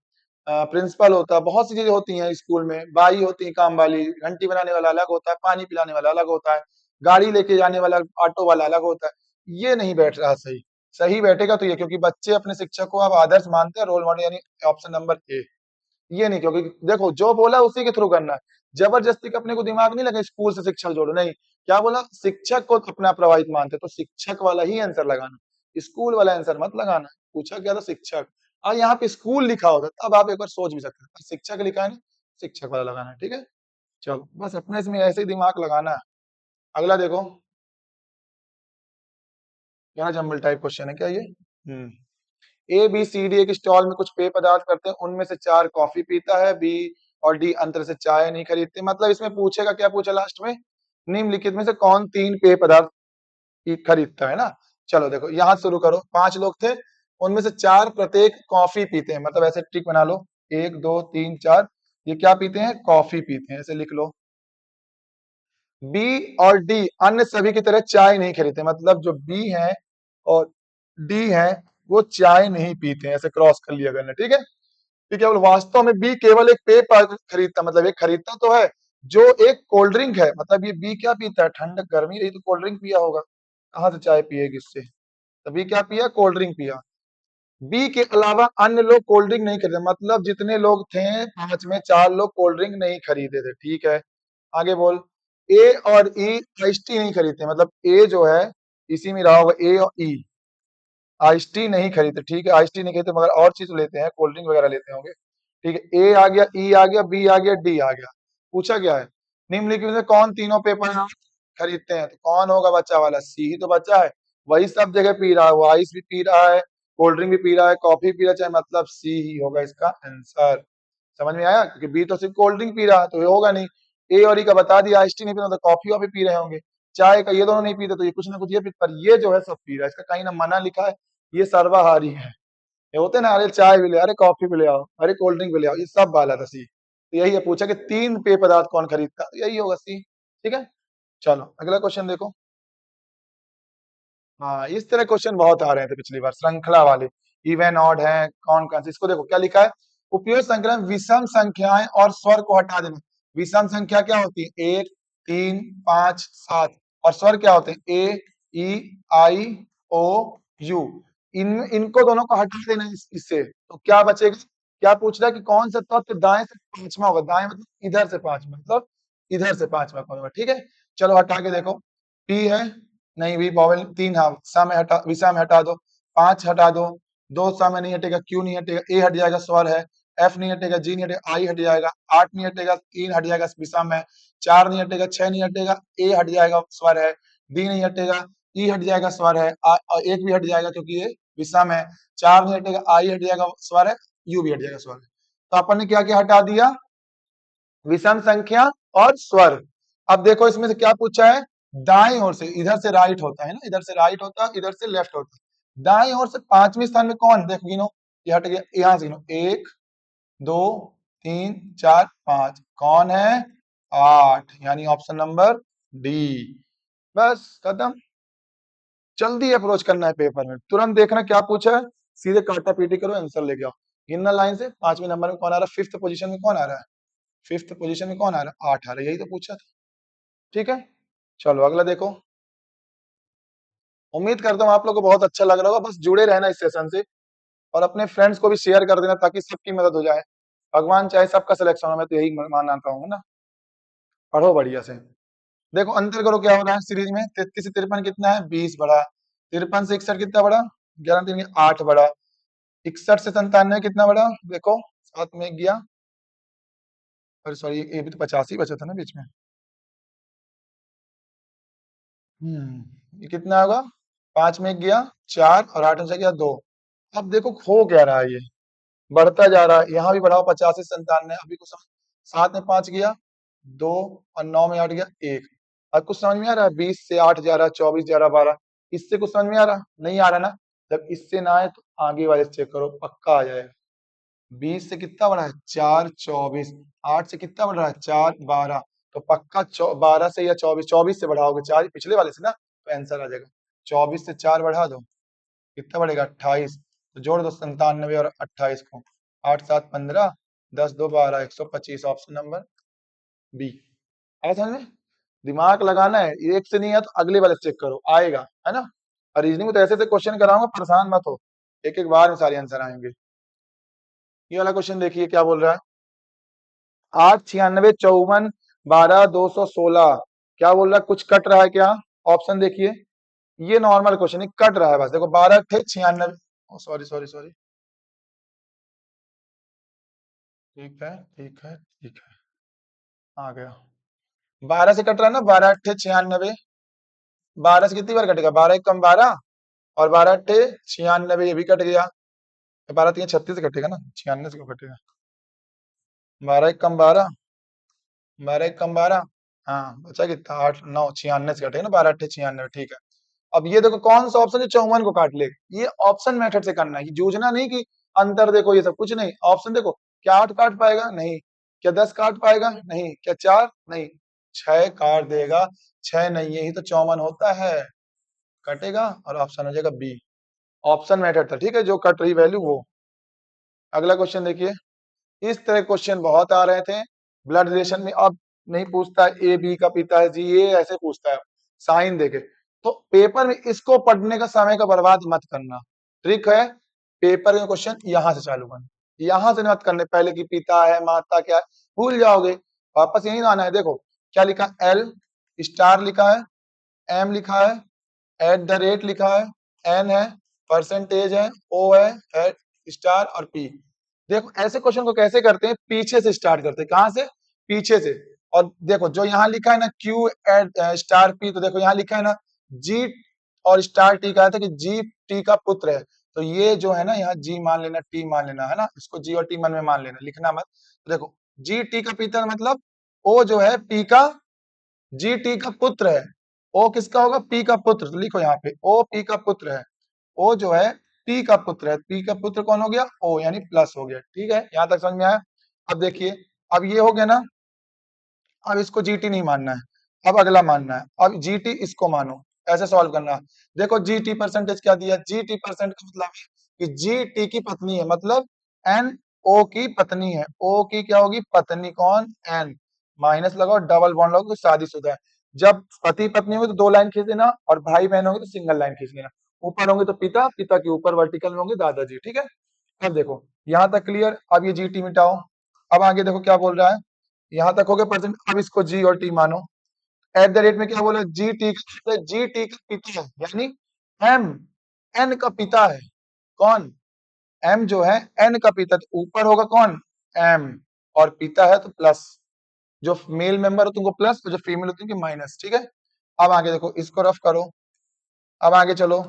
प्रिंसिपल होता है, बहुत सी चीजें होती हैं स्कूल में, बाई होती है काम वाली, घंटी बनाने वाला अलग होता है, पानी पिलाने वाला अलग होता है, गाड़ी लेके जाने वाला ऑटो वाला अलग होता है। ये नहीं बैठ रहा सही, सही बैठेगा तो ये, क्योंकि बच्चे अपने शिक्षक को अब आदर्श मानते हैं, रोल मॉडल, यानी ऑप्शन नंबर ए। ये नहीं, क्योंकि देखो जो बोला उसी के थ्रू करना है, जबरदस्ती का अपने को दिमाग नहीं लगा स्कूल से शिक्षक जोड़ो, नहीं। क्या बोला, शिक्षक को अपना प्रभावित मानते हैं, तो शिक्षक वाला ही आंसर लगाना, स्कूल वाला आंसर मत लगाना। पूछा गया था शिक्षक, और यहाँ पे स्कूल लिखा होता तब आप एक बार सोच भी सकते हैं, शिक्षक लिखा है ना, शिक्षक वाला लगाना है, ठीक है। चलो बस अपने इसमें ऐसे ही दिमाग लगाना है। अगला देखो, क्या जंबल टाइप क्वेश्चन है क्या ये। ए बी सी डी एक स्टॉल में कुछ पेय पदार्थ करते हैं, उनमें से 4 कॉफी पीता है, बी और डी अंतर से चाय नहीं खरीदते। मतलब इसमें पूछेगा, क्या पूछा लास्ट में, निम्नलिखित में से कौन 3 पेय पदार्थ खरीदता है ना। चलो देखो यहाँ शुरू करो, 5 लोग थे, उनमें से 4 प्रत्येक कॉफी पीते हैं, मतलब ऐसे टिक बना लो, 1 2 3 4, ये क्या पीते हैं, कॉफी पीते हैं, ऐसे लिख लो। बी और डी अन्य सभी की तरह चाय नहीं खरीदते, मतलब जो बी है और डी है वो चाय नहीं पीते हैं, ऐसे क्रॉस कर लिया करना, ठीक है। कि केवल वास्तव में बी केवल एक पेय खरीदता, मतलब एक खरीदता तो है जो एक कोल्ड ड्रिंक है, मतलब ये बी क्या पीता है, ठंड गर्मी रही तो कोल्ड ड्रिंक पिया होगा, कहाँ से चाय पिएगी इससे, तो बी क्या पिया, कोल्ड ड्रिंक पिया। बी के अलावा अन्य लोग कोल्ड ड्रिंक नहीं खरीदे, मतलब जितने लोग थे 5 में 4 लोग कोल्ड ड्रिंक नहीं खरीदे थे, ठीक है। आगे बोल, ए और ई आइस टी नहीं खरीदते, मतलब ए जो है इसी में रहा होगा, ए और ई आइस टी नहीं खरीदते, ठीक है, आइस टी नहीं खरीदते मगर और चीज लेते हैं, कोल्ड ड्रिंक वगैरह लेते होंगे, ठीक है। ए आ गया, ई आ गया, बी आ गया, डी आ गया। पूछा गया है निम्नलिखित में से कौन तीनों पेपर खरीदते हैं, तो कौन होगा बच्चा वाला, सी ही तो बच्चा है, वही सब जगह पी रहा है, वो आइस भी पी रहा है, कोल्ड ड्रिंक भी पी रहा है, कॉफी पी रहा है, चाहे मतलब सी ही होगा इसका आंसर। समझ में आया, क्योंकि बी तो सिर्फ कोल्ड ड्रिंक पी रहा है तो ये होगा नहीं। ए और ई का बता दिया, आइस टी नहीं पीता तो कॉफी वॉफी पी रहे होंगे, चाय का ये दोनों नहीं पीते तो ये कुछ ना कुछ ये पीते, पर ये जो है सब पी रहा है, इसका कहीं ना मना लिखा है, ये सर्वाहारी है। ये होते ना, अरे चाय भी ले, अरे कॉफी भी ले आओ, अरे कोल्ड ड्रिंक भी ले आओ, ये सब वाला था सी। तो यही है, पूछा कि 3 पेय पदार्थ कौन खरीदता है, तो यही होगा सी, ठीक है। चलो अगला क्वेश्चन देखो। हाँ, इस तरह क्वेश्चन बहुत आ रहे थे पिछली बार, श्रृंखला वाले, इवन ऑड है, कौन कौन से, इसको देखो क्या लिखा है, उपयोग संख्या में विषम संख्याएं और स्वर को हटा देना। विषम संख्या क्या होती है, 1 3 5 7, और स्वर क्या होते हैं, ए ई आई ओ यू, इन इनको दोनों को हटा देना इससे, तो क्या बचेगा, क्या पूछ रहा है कि कौन सा तत्व दाएं से पांचवा होगा, दाएं मतलब इधर से पांचवा, मतलब इधर से पांचवा कौन होगा, ठीक है। चलो हटा के देखो, पी है, नहीं भी वॉवेल 3, हाँ सा में हटा, विषा में हटा दो, 5 हटा दो, 2 सा में नहीं हटेगा, क्यू नहीं हटेगा, ए हट जाएगा, स्वर है, एफ नहीं हटेगा, जी नहीं हटेगा, आई हट जाएगा, 8 नहीं हटेगा, 3 हट जाएगा विषा में, 4 नहीं हटेगा, 6 नहीं हटेगा, ए हट जाएगा, स्वर है, डी नहीं हटेगा, ई हट जाएगा, स्वर है, और एक भी हट जाएगा क्योंकि ये विषम है, 4 नहीं हटेगा, आई हट जाएगा, स्वर है, यू भी हट जाएगा, स्वर है। तो अपन ने क्या क्या हटा दिया, विषम संख्या और स्वर। अब देखो इसमें से क्या पूछा है, दाएं ओर से, इधर से राइट होता है ना, इधर से राइट होता है, इधर से लेफ्ट होता है, दाएं ओर से पांचवें स्थान में कौन, देखो गिनो, ये हट गया, यहां से गिनो, 1 2 3 4 5, कौन है, 8, यानी ऑप्शन नंबर डी। बस खत्म, जल्दी अप्रोच करना है पेपर में, तुरंत देखना क्या पूछा है, सीधे काटा पीटी करो, आंसर लेके आओ। गिनना लाइन से, 5वें नंबर में कौन आ रहा है, 5th पोजीशन में कौन आ रहा है, 5th पोजीशन में कौन आ रहा है, 8 आ रहा है, यही तो पूछा था, ठीक है। चलो अगला देखो, उम्मीद करता हूँ आप लोग को बहुत अच्छा लग रहा होगा, बस जुड़े रहना इस सेशन से, और अपने फ्रेंड्स को भी शेयर कर देना ताकि सबकी मदद हो जाए, भगवान चाहे सबका सिलेक्शन हो, मैं तो यही मानता हूँ ना। पढ़ो बढ़िया से, देखो अंतर करो क्या हो रहा है सीरीज में, 33 से 53 कितना है, 20 बढ़ा, 53 से 61 कितना बढ़ा, 11 3 8 बढ़ा, 61 से 97 कितना बढ़ा, देखो साथ में गया, अरे सॉरी ये भी तो 85 बचा था ना बीच में, ये कितना होगा, 5 में गया 4 और 8 में से गया 2। अब देखो हो क्या रहा है, ये बढ़ता जा रहा है, यहाँ भी बढ़ाओ, 85 से 97, अभी कुछ 7 में 5 गया 2, और 9 में 8 गया 1। अब कुछ समझ में आ रहा है, 20 से 8 जा रहा है, 24 जा रहा, 12, इससे कुछ समझ में आ रहा, नहीं आ रहा ना, जब इससे ना आए तो आगे वाले से चेक करो, पक्का आ जाएगा। 20 से कितना बढ़ा है, 4 24, 8 से कितना बढ़ रहा है, 4 12, तो पक्का 12 से या 24, 24 से बढ़ाओगे, 4 पिछले वाले से ना, तो आंसर आ जाएगा। 24 से 4 बढ़ा दो, कितना बढ़ेगा, 28, तो जोड़ दो 97 और 28 को, 8 7 15, 10 2 12, 125, ऑप्शन नंबर बी। आया समझ में, दिमाग लगाना है, एक से नहीं है तो अगले वाले चेक करो, आएगा, है ना। और रीजनिंग में तो ऐसे ऐसे क्वेश्चन कराऊंगा, परेशान मत हो, एक एक बार में सारे आंसर आएंगे। ये वाला क्वेश्चन देखिए क्या बोल रहा है, 8 96 54 12 216, क्या बोल रहा है, कुछ कट रहा है क्या, ऑप्शन देखिए, ये नॉर्मल क्वेश्चन है, कट रहा है बस, देखो 12 थे 96, सॉरी सॉरी सॉरी, ठीक है ठीक है ठीक है, आ गया, 12 से कट रहा है ना, 12 अट्ठे 96, 12 से कितनी बार कटेगा, 12 एक कम 12, और 12 अट्ठे 96, ये भी कट गया, 12 3 36 से कटेगा ना, 96 से क्यों कटेगा, 12 एक कम 12, 12 एक कम 12, हाँ बचा कितना, 8 9 96 से कटेगा ना, 12 अट्ठे 96, ठीक है। अब ये देखो कौन सा ऑप्शन है 54 को काट ले, ये ऑप्शन मेथड से करना है, ये जूझना नहीं कि अंतर देखो ये सब कुछ नहीं, ऑप्शन देखो, क्या 8 काट पाएगा, नहीं, क्या 10 काट पाएगा, नहीं, क्या 4, नहीं, 6 काट देगा, 6 नहीं, यही तो 54 होता है, कटेगा और ऑप्शन हो जाएगा बी, ऑप्शन मेथड था, ठीक है, जो कट रही वैल्यू वो। अगला क्वेश्चन देखिए, इस तरह क्वेश्चन बहुत आ रहे थे, ब्लड रिलेशन में अब नहीं पूछता ए बी का पिता है जी, ये ऐसे पूछता है साइन देके, तो पेपर में इसको पढ़ने का समय का बर्बाद मत करना। ट्रिक है, पेपर का क्वेश्चन यहां से चालू करना, यहां से मत करने पहले कि पिता है माता क्या है, भूल जाओगे, वापस यही आना है। देखो क्या लिखा, एल स्टार लिखा है, एम लिखा है, एट द रेट लिखा है, एन है, परसेंटेज है, ओ है, एट स्टार और पी। देखो ऐसे क्वेश्चन को कैसे करते हैं, पीछे से स्टार्ट करते हैं, कहां से, पीछे से। और देखो जो यहाँ लिखा है ना क्यू एट स्टार पी, तो देखो यहाँ लिखा है ना जी और स्टार टी का था कि जी टी का पुत्र है, तो ये जो है ना यहाँ जी मान लेना, टी मान लेना, है ना, इसको जी और टी मन में मान लेना, लिखना मत। तो देखो जी टी का पिता मतलब ओ जो है पी का, जी टी का पुत्र है, ओ किसका होगा, पी का पुत्र, तो लिखो यहाँ पे ओ पी का पुत्र है, ओ जो है पी का पुत्र है, पी का पुत्र कौन हो गया, ओ, यानी प्लस हो गया। ठीक है, यहां तक समझ में आया। अब देखिए, अब ये हो गया ना, अब इसको जीटी नहीं मानना है, अब अगला मानना है, अब जीटी इसको मानो, ऐसे सॉल्व करना है। देखो जीटी परसेंटेज क्या दिया, जीटी परसेंट का मतलब है कि जीटी की पत्नी है, मतलब एन ओ की पत्नी है, ओ की क्या होगी पत्नी, कौन, एन, माइनस लगाओ, डबल बॉन्ड लगाओ तो शादीशुदा है। जब पति पत्नी होंगे तो दो लाइन खींच देना, और भाई बहन होंगे तो सिंगल लाइन खींच लेना, ऊपर होंगे तो पिता, पिता के ऊपर वर्टिकल में होंगे दादाजी। ठीक है, अब देखो यहां तक क्लियर। अब ये जीटी मिटाओ, अब आगे देखो क्या बोल रहा है, यहां तक हो गया परसेंट। अब इसको जी और टी मानो, एट द रेट में क्या बोला, जी टी, जी टी का पिता है, यानी एम एन का पिता है, कौन, एम जो है एन का पिता, तो ऊपर होगा कौन, एम, और पिता है तो प्लस, जो मेल मेंबर हो तुमको प्लस, और जो फीमेल होती है माइनस। ठीक है, अब आगे देखो इसको रफ करो, अब आगे चलो,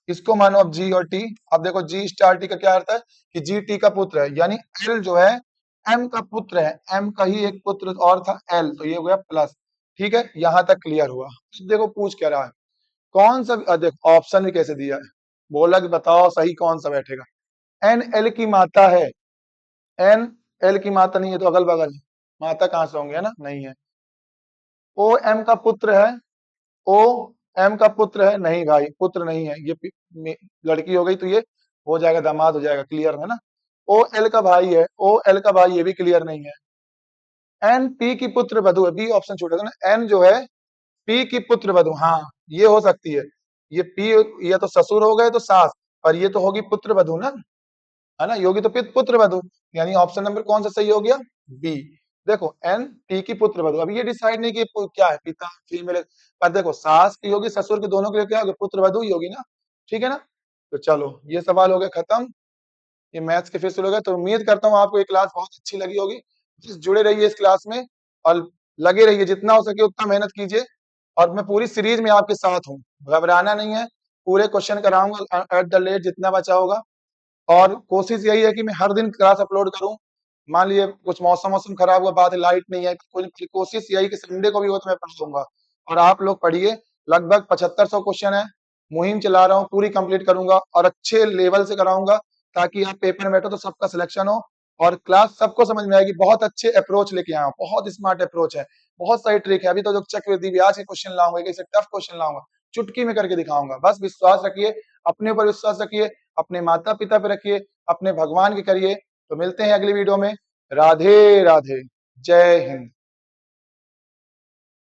इसको मानो अब जी और टी। अब देखो जी स्टार टी का क्या अर्थ है कि जी टी का पुत्र है, यानी एल जो है एम का पुत्र है, एम का ही एक पुत्र और था एल, तो ये हो गया प्लस। ठीक है, यहां तक क्लियर हुआ। देखो पूछ क्या रहा है, कौन सा, देखो ऑप्शन भी कैसे दिया है, बोला कि बताओ सही कौन सा बैठेगा। एन एल की माता है, एन एल की माता नहीं है तो अगल बगल माता कहां से होंगे, है ना, नहीं है। ओ एम का पुत्र है, ओ एम का पुत्र है, नहीं भाई पुत्र नहीं है, ये लड़की हो गई तो ये हो जाएगा दामाद हो जाएगा, क्लियर है ना। ओ एल का भाई है, ओ एल का भाई, ये भी क्लियर नहीं है। एन पी की पुत्र वधु है, बी ऑप्शन छूटेगा ना, एन जो है पी की पुत्र वधु, हाँ ये हो सकती है, ये पी, ये तो ससुर हो गए तो सास, और ये तो होगी पुत्र वधु ना, है ना, योगी तो पुत्र वधु, यानी ऑप्शन नंबर कौन सा सही हो गया, बी। देखो एन पी की पुत्र वधु, अभी ये डिसाइड नहीं कि क्या है, पिता फीमेल, पर देखो सास की होगी ससुर के, दोनों के लिए क्या होगी, पुत्र वधु ही होगी ना। ठीक है ना, तो चलो ये सवाल हो गया खत्म, ये मैथ्स के फिर शुरू हो गए। तो उम्मीद करता हूँ आपको ये क्लास बहुत अच्छी लगी होगी, बस जुड़े रहिए इस क्लास में, और लगे रहिए, जितना हो सके उतना मेहनत कीजिए, और मैं पूरी सीरीज में आपके साथ हूँ, घबराना नहीं है, पूरे क्वेश्चन कराऊंगा एट द लेट जितना बचा होगा, और कोशिश यही है कि मैं हर दिन क्लास अपलोड करूं। मान लीजिए कुछ मौसम मौसम खराब हुआ, बात लाइट नहीं है, कोशिश यही कि संडे को भी हो तो मैं पढ़ाऊंगा, और आप लोग पढ़िए। लगभग 7500 क्वेश्चन है, मुहिम चला रहा हूँ, पूरी कंप्लीट करूंगा और अच्छे लेवल से कराऊंगा, ताकि आप पेपर में बैठो तो सबका सिलेक्शन हो, और क्लास सबको समझ में आएगी। बहुत अच्छे अप्रोच लेके आया हूं, बहुत स्मार्ट अप्रोच है, बहुत सारी ट्रिक है। अभी तो जो चक्रवृद्धि ब्याज के क्वेश्चन लाऊंगा, कैसे टफ क्वेश्चन लाऊंगा, चुटकी में करके दिखाऊंगा। बस विश्वास रखिए, अपने ऊपर विश्वास रखिए, अपने माता पिता पे रखिए, अपने भगवान की करिए। तो मिलते हैं अगली वीडियो में। राधे राधे, जय हिंद।